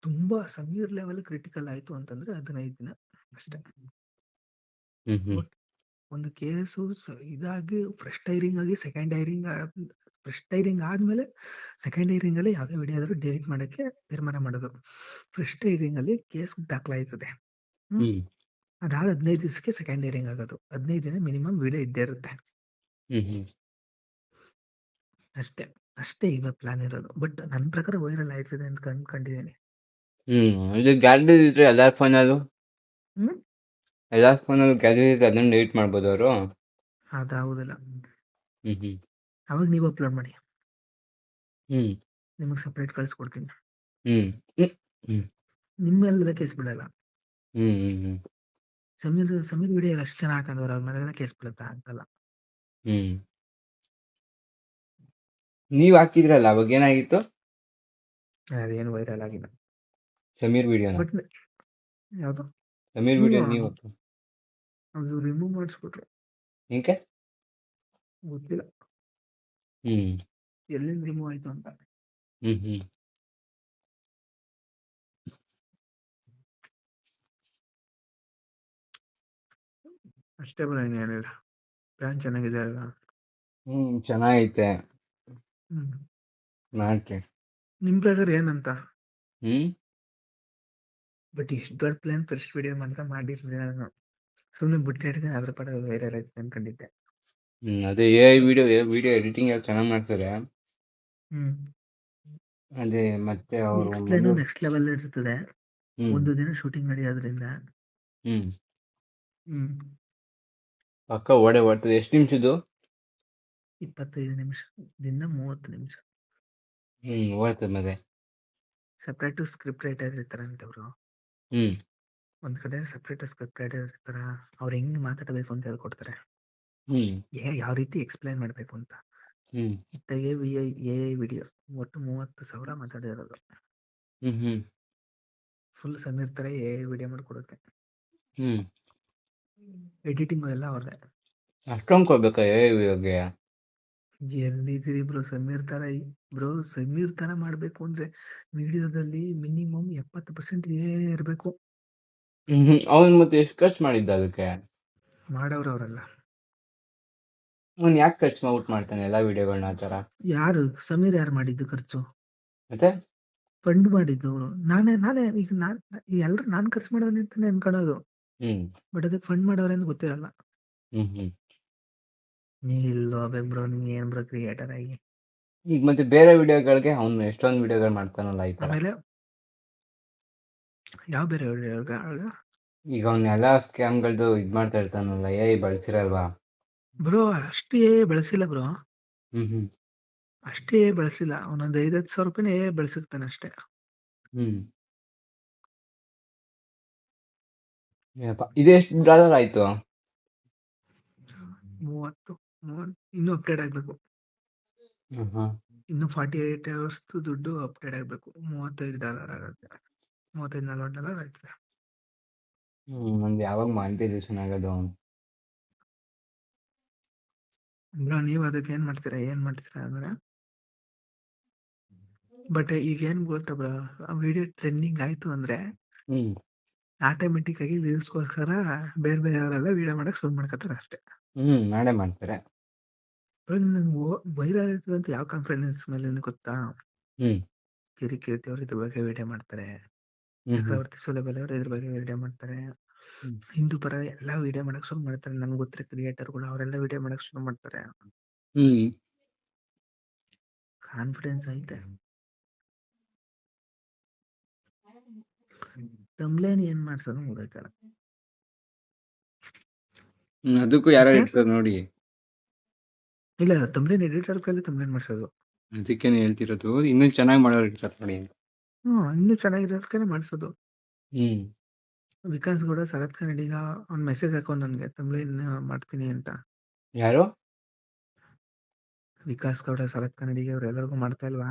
ತುಂಬಾ ಸಮೀರ್ ಲೆವೆಲ್ ಕ್ರಿಟಿಕಲ್ ಆಯ್ತು ಅಂತಂದ್ರೆ 15 ದಿನ ಅಷ್ಟೇ. ಹ್ಮ್ ಹ್ಮ್ ಒಂದು ಕೇಸು ಇದಾಗಿ ಫಸ್ಟ್ ಹೈರಿಂಗ್ ಆಗಿ ಸೆಕೆಂಡ್ ಹೈರಿಂಗ್ ಆದ್ಮೇಲೆ ಸೆಕೆಂಡ್ ಹೈರಿಂಗ್ ಅಲ್ಲಿ ಯಾವ್ದೇ ವಿಡಿಯೋ ಆದ್ರೂ ಡಿಲೀಟ್ ಮಾಡಕ್ಕೆ ತೀರ್ಮಾನ ಮಾಡೋದು. ಫಸ್ಟ್ ಹೈರಿಂಗ್ ಅಲ್ಲಿ ಕೇಸ್ ದಾಖಲಾಯ್ತದೆ. ಹ್ಮ್ ಅದಾದ 15 ದಿವಸಕ್ಕೆ ಸೆಕೆಂಡ್ ಹೈರಿಂಗ್ ಆಗೋದು. 15 ದಿನ ಮಿನಿಮಮ್ ವಿಡಿಯೋ ಇದ್ದೇ ಇರುತ್ತೆ. ಹ್ಮ್ ಅಷ್ಟೇ ಈಗ ಪ್ಲಾನ್ ಇರೋದು. ಬಟ್ ನನ್ನ ಪ್ರಕಾರ ವೈರಲ್ ಆಯ್ತದೆ ಅಂತ ಅನ್ಕೊಂಡಿದ್ದೀನಿ. ಇದು ಗ್ಯಾಲರಿ ಇದ್ರೆ ಎಲ್ಲಾರ ಫೋನಲ್ಲೂ ಹ್ಮ್ ಗ್ಯಾಲರಿ ಇದ್ರೆ ಅದನ್ನ ಡಿಲೀಟ್ ಮಾಡ್ಬೋದು ಅವರು. ಅದಾಗುದಿಲ್ಲ. ಹ್ಮ್ ಅವಾಗ ನೀವು ಅಪ್ಲೋಡ್ ಮಾಡಿ, ಹ್ಮ್ ನಿಮಗೆ ಸಪ್ರೇಟ್ ಕಳ್ಸ್ಕೊಡ್ತೀನಿ. ಹ್ಮ್ ಹ್ಮ್ ನಿಮ್ಮೆಲ್ಲ ಕೇಸ್ ಬಿಡಲ್ಲ. ಹ್ಮ್ ಹ್ಮ್ ಸಮೀರ್ ವಿಡಿಯೋ ಅಷ್ಟು ಚೆನ್ನಾಗಿ ಹಾಕಂದವ್ರು ಅವ್ರ ಮೇಲೆಲ್ಲ ಕೇಸ್ ಬಿಡುತ್ತಾ? ಅಂತಲ್ಲ. ಹ್ಮ್ ನೀವ್ ಹಾಕಿದ್ರಲ್ಲ ಅವಾಗ ಏನಾಗಿತ್ತು? ಅದೇನು ವೈರಲ್ ಆಗಿಲ್ಲ. ಸಮೀರ್ ವಿಡಿಯೋನ? ಬಟ್ ಯಾವ್ದು ಸಮೀರ್ ವಿಡಿಯೋ ನೀವು ಅದು ರಿಮೂವ್ ಮಾಡಿಸ್ಬಿಟ್ರು. ಏಕೆ? ಗೊತ್ತಿಲ್ಲ ಎಲ್ಲಿಂದ ರಿಮೂವ್ ಆಯ್ತು ಅಂತ. ಹ್ಮ್ ಅಷ್ಟೇ ಬರ ಏನಿಲ್ಲ. ಪ್ಲಾನ್ ಚೆನ್ನಾಗಿದೆ ಅಲ್ಲ? ಚೆನ್ನಾಗೈತೆ. ಮಾಡ್ರಿ. ನಿಮ್ ಪ್ರಕಾರ ಏನಂತ? ಹ್ಮ್ ಬಟ್ ಇಷ್ಟು ದೊಡ್ಡ ಪ್ಲಾನ್ ಫಸ್ಟ್ ವಿಡಿಯೋ ಮಾತ್ರ ಮಾಡಿರ್ಲಿಲ್ಲ ನಾನು. ಸುಮ್ಮನೆ ಬಿಟ್ಟಿಡ್ಕೊಂಡು ಅದ್ರ ಪಡ ವೈರಲ್ ಆಯ್ತು ಅನ್ಕೊಂಡಿದ್ದೆ. ಅದೇ AI ವಿಡಿಯೋ ಎಡಿಟಿಂಗ್ ಎಲ್ಲ ಚೆನ್ನಾಗಿ ಮಾಡ್ತಾರೆ. ಅದೇ ಮತ್ತೆ ಅವರು ನೆಕ್ಸ್ಟ್ ಲೆವೆಲ್ ಇರ್ತದೆ. ಒಂದು ದಿನ ಶೂಟಿಂಗ್ ನಡೆಯೋದ್ರಿಂದ ಪಕ್ಕ ಓಡೇ ಓಡ್ತದೆ. ಎಷ್ಟು ನಿಮಿಷದ್ದು? 25 ನಿಮಿಷ ದಿಂದ 30 ನಿಮಿಷ. ಹೋಯ್ತು ಮತ್ತೆ. ಸಪ್ರೇಟ್ ಸ್ಕ್ರಿಪ್ಟ್ ರೈಟರ್ ಇರ್ತಾರಂತೆ ಬ್ರೋ. ಒಂದ್ ಕಡೆ ಸಪ್ರೇಟ್ ಸ್ಕ್ರಿಪ್ಟ್ ರೈಟರ್ ಇರ್ತಾರ. ಅವ್ರು ಹೆಂಗ್ ಮಾತಾಡಬೇಕು ಅಂತ ಹೇಳ್ಕೊಡ್ತಾರೆ, ಯಾವ ರೀತಿ ಎಕ್ಸ್ಪ್ಲೈನ್ ಮಾಡ್ಬೇಕು ಅಂತ. ಇತ್ತಾಗೆ ಎ ವಿಡಿಯೋ ಒಟ್ಟು 30,000 ಮಾತಾಡಿರೋದು. ಫುಲ್ ಸಮೀರ್ ತರ ಎ ವಿಡಿಯೋ ಮಾಡ್ಕೊಡಕ್ಕೆ. ಎಡಿಟಿಂಗ್ ಎಲ್ಲ ಅವ್ರದೇ. ಅಷ್ಟೊಂದು ಕೊಡ್ಬೇಕಾ ಇವಾಗೆ? ಎಲ್ಲಿದ್ದೀರಿ ಬ್ರೋ ಸಮೀರ್ ತರ? ಬ್ರೋ ಸಮೀರ್ ತರ ಮಾಡ್ಬೇಕು ಅಂದ್ರೆ ವಿಡಿಯೋದಲ್ಲಿ ಮಿನಿಮಮ್ 70% ಇರ್ಬೇಕು. ಅವನ್ ಮತ್ತೆ ಎಷ್ಟು ಖರ್ಚು ಮಾಡಿದ್ದ ಅದಕ್ಕೆ? ಮಾಡವ್ರ ಅವರೆಲ್ಲ. ಅವ್ನು ಯಾಕೆ ಖರ್ಚು ಔಟ್ ಮಾಡ್ತಾನೆ ಎಲ್ಲಾ ವಿಡಿಯೋಗಳನ್ನ ಆ ತರ? ಯಾರು ಸಮೀರ್ ಯಾರು ಮಾಡಿದ್ದು ಖರ್ಚು? ಮತ್ತೆ ಫಂಡ್ ಮಾಡಿದ್ದು ಅವ್ರು. ನಾನೇ ಈಗ ಎಲ್ರು ನಾನ್ ಖರ್ಚು ಮಾಡೋದು ಅಂತಾನೆ ಅನ್ಕೊಳ್ಳೋದು. ಬಟ್ ಅದಕ್ಕೆ ಫಂಡ್ ಮಾಡೋರೆ ಅಂತ ಗೊತ್ತಿರಲ್ಲ. ನೀ ಇಲ್ಲೋ ಬೇಕು ಬ್ರೋ, ನೀ ಏನ್ ಬ್ರೋ ಕ್ರಿಯೇಟರ್ ಆಗಿ. ಈಗ ಮತ್ತೆ ಬೇರೆ ವಿಡಿಯೋಗಳಿಗೆ ಅವ್ನು ಎಷ್ಟೊಂದು ವಿಡಿಯೋಗಳು ಮಾಡ್ತಾನಲ್ಲ ಈ ತರ. ಆಮೇಲೆ ಯಾವ ಬೇರೆ ಈಗ ಅವ್ನ ಎಲ್ಲಾ ಸ್ಕ್ಯಾಮ್ಗಳದ್ದು ಇದ್ ಮಾಡ್ತಾ ಇರ್ತಾನಲ್ಲ, ಬಳಸಿರಲ್ವಾ ಬ್ರೋ? ಅಷ್ಟೇ ಬಳಸಿಲ್ಲ ಬ್ರೋ, ಅಷ್ಟೇ ಬಳಸಿಲ್ಲ. ಅವನೊಂದು 5,000 ರೂಪಾಯಿನೇ ಬಳಸಿರ್ತಾನೆ ಅಷ್ಟೇ. ಇದೆಷ್ಟು ಡಾಲರ್ ಆಯ್ತು? 30 ಇನ್ನೂ ಅಪ್ಡೇಟ್ ಆಗ್ಬೇಕು. ಇನ್ನು 48 hours ದುಡ್ಡು ಅಪ್ಡೇಟ್ ಆಗ್ಬೇಕು. $35 ಆಗುತ್ತೆ. $35-40 ಆಗ್ತದೆ. ನಂದು ಯಾವಾಗ ಮಾನಿಟೈಸೇಷನ್ ಆಗೋದು? ಬ್ರೋ ನೀವ್ ಅದಕ್ಕೆ ಏನ್ ಮಾಡ್ತೀರಾ ಅಂದ್ರೆ, ಬಟ್ ಈಗ ಏನ್ ಗೊತ್ತಾ ಬ್ರೋ, ಆ ವಿಡಿಯೋ ಟ್ರೆಂಡಿಂಗ್ ಆಯ್ತು ಅಂದ್ರೆ ಆಟೋಮೆಟಿಕ್ ಆಗಿ ವ್ಯೂಸ್ಗೋಸ್ಕರ ಬೇರೆ ಅವರೆಲ್ಲ ವಿಡಿಯೋ ಮಾಡಕ್ ಶುರು ಮಾಡ್ಕೊತಾರೆ ಅಷ್ಟೇ. ನಾಳೆ ಮಾಡ್ತಾರೆ. ವೈರಲ್ ಆಯ್ತದೆ ಅಂತ ಯಾವ ಕಾನ್ಫಿಡೆನ್ಸ್ ಮೇಲೆ ಗೊತ್ತಾ? ಕಿರಿಕೀರ್ತಿ ಅವ್ರು ಇದ್ರ ಬಗ್ಗೆ ವಿಡಿಯೋ ಮಾಡ್ತಾರೆ, ಚಕ್ರವರ್ತಿ ಸುಲಭಲೆ ಅವರು ಇದ್ರ ಬಗ್ಗೆ ವಿಡಿಯೋ ಮಾಡ್ತಾರೆ, ಹಿಂದೂ ಪರ ಎಲ್ಲಾ ವಿಡಿಯೋ ಮಾಡಕ್ ಶುರು ಮಾಡ್ತಾರೆ. ನನ್ಗೆ ಗೊತ್ತಿರೋ ಕ್ರಿಯೇಟರ್ ಕೂಡ ಅವರೆಲ್ಲ ವಿಡಿಯೋ ಮಾಡಕ್ ಶುರು ಮಾಡ್ತಾರೆ. ಕಾನ್ಫಿಡೆನ್ಸ್ ಐತೆ. ತಮ್ಲೇನ್ ಏನ್ ಮಾಡ್ಸೋದು ಗೊತ್ತಾಯ್ತಲ್ಲ. ಅದಕ್ಕೂ ಯಾರೋ ಇರ್ತಾರೆ ನೋಡಿ. ಇಲ್ಲ, ತಮ್ಲೇನ್ ಎಡಿಟರ್ ಕೈಲಿ ತಮ್ಲೇನ್ ಮಾಡ್ಸೋದು. ಅದಕ್ಕೇನೆ ಹೇಳ್ತಿರೋದು, ಇನ್ನೂ ಚೆನ್ನಾಗಿ ಮಾಡೋರು ಇರ್ತಾರೆ ನೋಡಿ. ಇನ್ನೂ ಚೆನ್ನಾಗಿರೋರ್ ಕೈಲಿ ಮಾಡ್ಸೋದು. ವಿಕಾಸ್ ಕೂಡ ಶರತ್ ಕನ್ನಡಿಗ ಅವ್ನ್ ಮೆಸೇಜ್ ಹಾಕೊಂಡ್ ನನ್ಗೆ ತಮ್ಲೇನ್ ಮಾಡ್ತೀನಿ ಅಂತ. ಯಾರು? ವಿಕಾಸ್ ಗೌಡ, ಶರತ್ ಕನ್ನಡಿಗ ಅವ್ರೆಲ್ಲರಿಗೂ ಮಾಡ್ತಾ ಇಲ್ವಾ?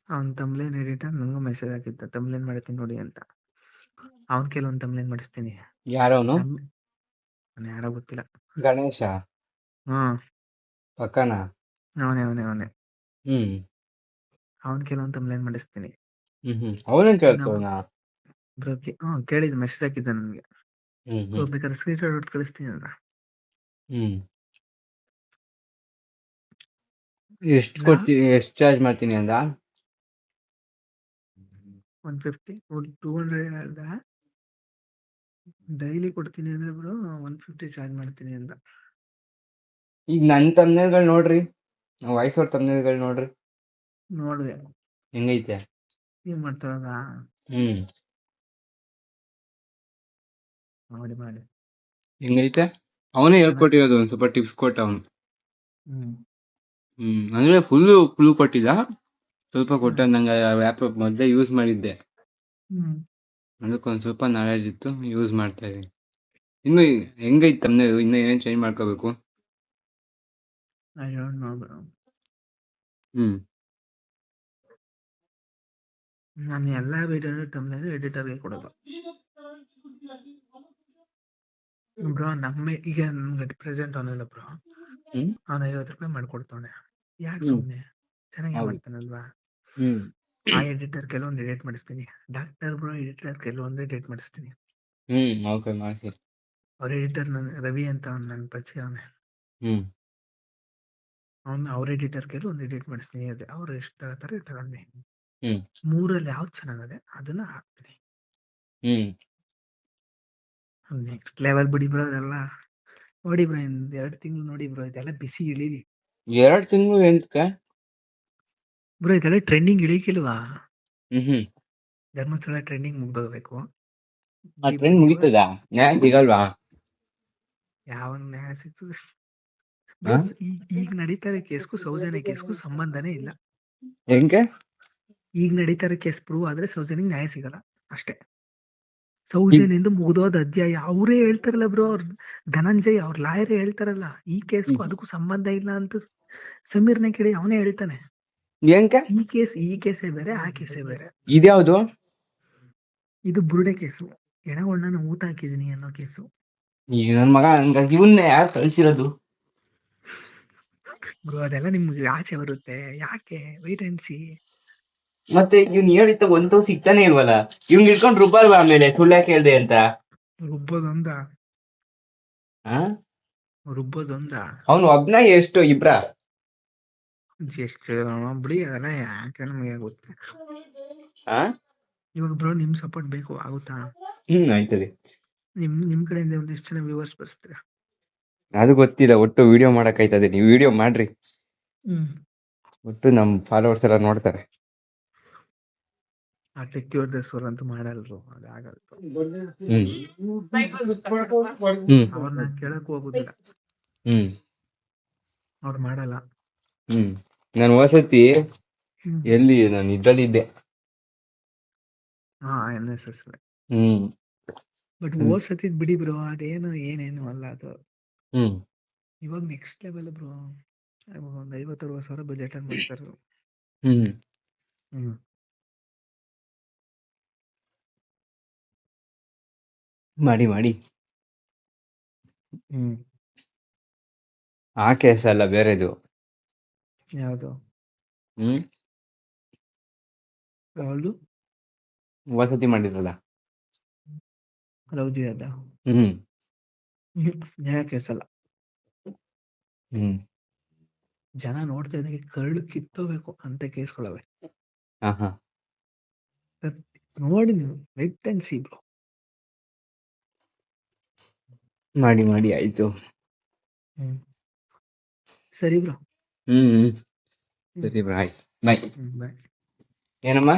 ಅವ್ನ್ ತಮ್ಲೇನ್ ಎಡಿಟರ್ ನಂಗೂ ಮೆಸೇಜ್ ಹಾಕಿದ್ದ, ತಮ್ಲೇನ್ ಮಾಡ್ತೀನಿ ನೋಡಿ ಅಂತ. ಅವನ್ ಕೆಲವೊಂದ್ ತಮ್ಲೇನ್ ಮಾಡಿಸ್ತೀನಿ. ಯಾರವನು? ಯಾರೋ ಗೊತ್ತಿಲ್ಲ. ಗಣೇಶ ಪಕ್ಕನ? ಅವನೇ. ಅವನ್ ಕೆಲವೊಂದ್ ತಮ್ಲೇನ್ ಮಾಡಿಸ್ತೀನಿ. ಅವನೇನ್ ಕೇಳ್ತವನ? ಕೇಳಿದ್ ಮೆಸೇಜ್ ಹಾಕಿದ್ದ ನನ್ಗೆ. ಬೇಕಾದ್ರೆ ಸ್ಕ್ರೀನ್ ಶಾಟ್ ಹೊಟ್ಟು ಕಳಿಸ್ತೀನಿ ಅಂತ. ಎಷ್ಟು ಕೊಡ್ತೀನಿ, ಎಷ್ಟು ಚಾರ್ಜ್ ಮಾಡ್ತೀನಿ ಅಂದ? 150 200 ಅಲ್ದ. ಡೈಲಿ ಕೊಡ್ತೀನಿ ಅಂದ್ರೆ ಬ್ರೋ 150 ಚಾರ್ಜ್ ಮಾಡ್ತೀನಿ ಅಂತ. ಈಗ ನನ್ ತಮ್ನೇಲ್ಗಳು ನೋಡ್ರಿ, ವಾಯ್ಸ್ ಅವ್ರ ತಮ್ನೇಲ್ಗಳು ನೋಡ್ರಿ. ನೋಡ್ದೆ ಹೆಂಗೈತೆ? ಏನ್ ಮಾಡ್ತಾರದ? ಮಾಡಿ ಹೆಂಗೈತೆ? ಅವನೇ ಹೇಳ್ಕೊಟ್ಟಿರೋದು, ಒಂದ್ ಸ್ವಲ್ಪ ಟಿಪ್ಸ್ ಕೊಟ್ಟ ಅವನು. ಅಂದ್ರೆ ಫುಲ್ ಕೊಟ್ಟಿಲ್ಲ, ಸ್ವಲ್ಪ ಕೊಟ್ಟ. ನಂಗೆ ಆ್ಯಪ್ ಮೊದಲೇ ಯೂಸ್ ಮಾಡಿದ್ದೆ, ಅದಕ್ಕೊಂದ್ ಸ್ವಲ್ಪ ನಾಲೆಜ್ ಇತ್ತು, ಯೂಸ್ ಮಾಡ್ತಾ ಇದೀನಿ. ಇನ್ನು ಹೆಂಗೈತೆ ತಮ್ನೇ? ಇನ್ನು ಏನೇನ್ ಚೇಂಜ್ ಮಾಡ್ಕೋಬೇಕು? ನಾನು ಎಲ್ಲಾ ವಿಡಿಯೋ ತಮ್ನೇಲ್ ಎಡಿಟರ್ಗೆ ಕೊಡೋದು ಬ್ರೋ. ಈಗ ನಮ್ಗೆ ಪ್ರೆಸೆಂಟ್ ಅವನಲ್ಲ ಬ್ರೋ, ಅವ್ನ 50 ರೂಪಾಯಿ ಮಾಡ್ಕೊಡ್ತಾವನೆ. ಯಾಕೆ ಸುಮ್ನೆ? ಚೆನ್ನಾಗಿ ಮಾಡ್ತಾನಲ್ವಾ? ಆ ಎಡಿಟರ್ ಕೆಲವೊಂದು ಎಡಿಟ್ ಮಾಡಿಸ್ತೀನಿ. ಡಾಕ್ಟರ್ ಬ್ರೋ ಎಡಿಟರ್ ಕೆಲವೊಂದು ಎಡಿಟ್ ಮಾಡಿಸ್ತೀನಿ. ಅವ್ರ ಎಡಿಟರ್ ರವಿ ಅಂತ ನನ್ ಪರಿಚಯ ಅವನೇ. ಅವ್ರ ಎಡಿಟರ್ ಕೆಲವೊಂದು ಎಡಿಟ್ ಮಾಡಿಸ್ತೀನಿ. ಅದೇ ಅವ್ರು ಎಷ್ಟು ತಗತಾರೆ ತಗೊಂಡ್ವಿ. 3ರಲ್ಲಿ ಯಾವ್ದು ಚೆನ್ನಾಗದೆ ಅದನ್ನ ಹಾಕ್ತೀನಿ. ನೆಕ್ಸ್ಟ್ ಲೆವೆಲ್ ಬಿಡಿ ಬ್ರೋ ಅದೆಲ್ಲ. ನೋಡಿ ಬ್ರೋ, 2 ತಿಂಗಳು ನೋಡಿ ಬ್ರೋ, ಇದೆಲ್ಲ ಬಿಸಿ ಇಳಿಲಿ. 2 ತಿಂಗಳು ಎಂತಕ್ಕೆ ಬ್ರೋ? ಇದೆಲ್ಲ ಟ್ರೆಂಡಿಂಗ್ ಇಳಿಕಿಲ್ವಾ? ಧರ್ಮಸ್ಥಳ ಟ್ರೆಂಡಿಂಗ್ ಮುಗ್ದೋಗ್ಬೇಕು. ಟ್ರೆಂಡ್ ಮುಗಿತದ? ನ್ಯಾಯ ಸಿಗಲ್ವಾ? ಯಾವ ನ್ಯಾಯ ಸಿಗ್ತದೆ? ಹಾ? ಈಗ ನಡೀತಾ ಇರೋ ಕೇಸ್ಗೂ ಸೌಜನ್ಯ ಕೇಸ್ಗೂ ಸಂಬಂಧನೇ ಇಲ್ಲ. ಹೆಂಗೆ? ಈಗ ನಡೀತಾ ಇರೋ ಕೇಸ್ ಪ್ರೂವ್ ಆದ್ರೆ ಸೌಜನ್ಯಗೆ ನ್ಯಾಯ ಸಿಗಲ್ಲ ಅಷ್ಟೇ. ಸೌಜನ್ಯಂದು ಮುಗ್ದೋದ ಅಧ್ಯಾಯ ಅವರೇ ಹೇಳ್ತಾರಲ್ಲ ಬ್ರೋ, ಅವ್ರ ಧನಂಜಯ್ ಅವ್ರ ಲಾಯರೇ ಹೇಳ್ತಾರಲ್ಲ, ಈ ಕೇಸ್ಗೂ ಅದಕ್ಕೂ ಸಂಬಂಧ ಇಲ್ಲ ಅಂತ. ಸಮೀರ್ನ ಕೇಳಿ ಅವನೇ ಹೇಳ್ತಾನೆ. ಹೆಂಗೆ? ಈ ಕೇಸೇ ಬೇರೆ, ಆ ಕೇಸೇ ಬೇರೆ. ಇದ್ಯಾವ್ದು? ಇದು ಬುರುಡೆ ಕೇಸು, ಎಣಗಳನ್ನ ಊಟ ಹಾಕಿದೀನಿ ಅನ್ನೋ ಕೇಸು. ನನ್ ಮಗ ಹಂಗಾಗಿ ಇವನ್ನ ಯಾರು ಕಳ್ಸಿರೋದು? ಬ್ರೋ ಅದೆಲ್ಲ ನಿಮ್ಗೆ ಆಚೆ ಬರುತ್ತೆ, ಯಾಕೆ? White and C. ಮತ್ತೆ ಇವ್ನ್ ಹೇಳಿತ್ತ ಒಂದು ಸಿಗ್ತಾನೆ ಇಲ್ವಲ್ಲ. ಇವ್ನ್ ಇಟ್ಕೊಂಡ್ ರುಬ್ಬಲ್ವಾ ಆಮೇಲೆ ಸುಳ್ಳ ಕೇಳ್ದೆ ಅಂತ? ರುಬ್ಬೋದೊಂದ ಆ? ರುಬ್ಬೋದೊಂದ ಅವ್ನು ಒಬ್ನ ಎಷ್ಟು ಇಬ್ರ? ಜಸ್ಟ್ ಬಿಡಿ, ಅದೆಲ್ಲ ಯಾಕೆ ನಮಗೆ ಗೊತ್ತ. ಆ? ಇವಾಗ ಬ್ರೋ ನಿಮ್ ಸಪೋರ್ಟ್ ಬೇಕು, ಆಗುತ್ತಾ? ಆಯ್ತದೆ. ನಿಮ್ ಕಡೆಯಿಂದ ಒಂದಿಷ್ಟು ಜನ ವ್ಯೂವರ್ಸ್ ಬರ್ಸ್ತೀರಾ? ಅದು ಗೊತ್ತಿಲ್ಲ, ಒಟ್ಟು ವಿಡಿಯೋ ಮಾಡಕ್ ಆಯ್ತದೆ. ನೀವು ವಿಡಿಯೋ ಮಾಡ್ರಿ, ಹ್ಮ್. ಒಟ್ಟು ನಮ್ ಫಾಲೋವರ್ಸ್ ಎಲ್ಲ ನೋಡ್ತಾರೆ. ಆ ಟೆಕ್ಕಿವರ್ಧಸ್ವರ್ ಅಂತೂ ಮಾಡಲ್ರು, ಅದಾಗಲ್ಲ. ಅವ್ರನ್ನ ಕೇಳಕ್ ಹೋಗುದಿಲ್ಲ, ಅವ್ರು ಮಾಡಲ್ಲ. ನಾನು ವಸತಿ ಹ್ಮ್. ಎಲ್ಲಿ ನಾನು ಇದ್ರಲ್ಲಿ ಇದ್ದೆ. ಹಾ, NSS. ಹ್ಮ್ ಬಟ್ ಹೋದ್ ಸತಿದ್ ಬಿಡಿ ಬ್ರೋ, ಅದೇನು ಏನೇನು ಅಲ್ಲ ಅದು. ಹ್ಮ್ ಇವಾಗ ನೆಕ್ಸ್ಟ್ ಲೆವೆಲ್ ಬ್ರೋ. ಒಂದ್ 50-60 ಸಾವಿರ ಬಜೆಟ್ ಅಲ್ಲಿ ಮಾಡ್ತಾರೆ. ಹ್ಮ್ ಹ್ಮ್. ಮಾಡಿ ಮಾಡಿ. ಹ್ಮ್. ಆ ಕೇಸ್ ಅಲ್ಲ, ಬೇರೆದು. ಯಾವ್ದು? ಹ್ಮ್ ಯಾವ್ದು? ವಸತಿ ಮಾಡಿದ್ರಲ್ಲ. ಲವ್ಜಿ ಅದ? ಹ್ಮ್ ನ್ಯಾಯ ಕೇಸಲ್ಲ. ಹ್ಮ್ ಜನ ನೋಡ್ತಾ ಇದ್ದಂಗೆ ಕರಳು ಕಿತ್ತೋಬೇಕು ಅಂತ ಕೇಸ್ಗಳವೆ. ಹಾ ನೋಡಿ ನೀವು, ವೆಟ್ ಅಂಡ್ ಸಿ ಬ್ರೋ. ಮಾಡಿ ಮಾಡಿ ಆಯ್ತು. ಹ್ಮ್. ಸರಿ ಬ್ರೋ. ಹ್ಮ್ ಸರಿ ಬ್ರೋ, ಆಯ್ತು. ಬಾಯ್. ಬಾಯ್. ಏನಮ್ಮ?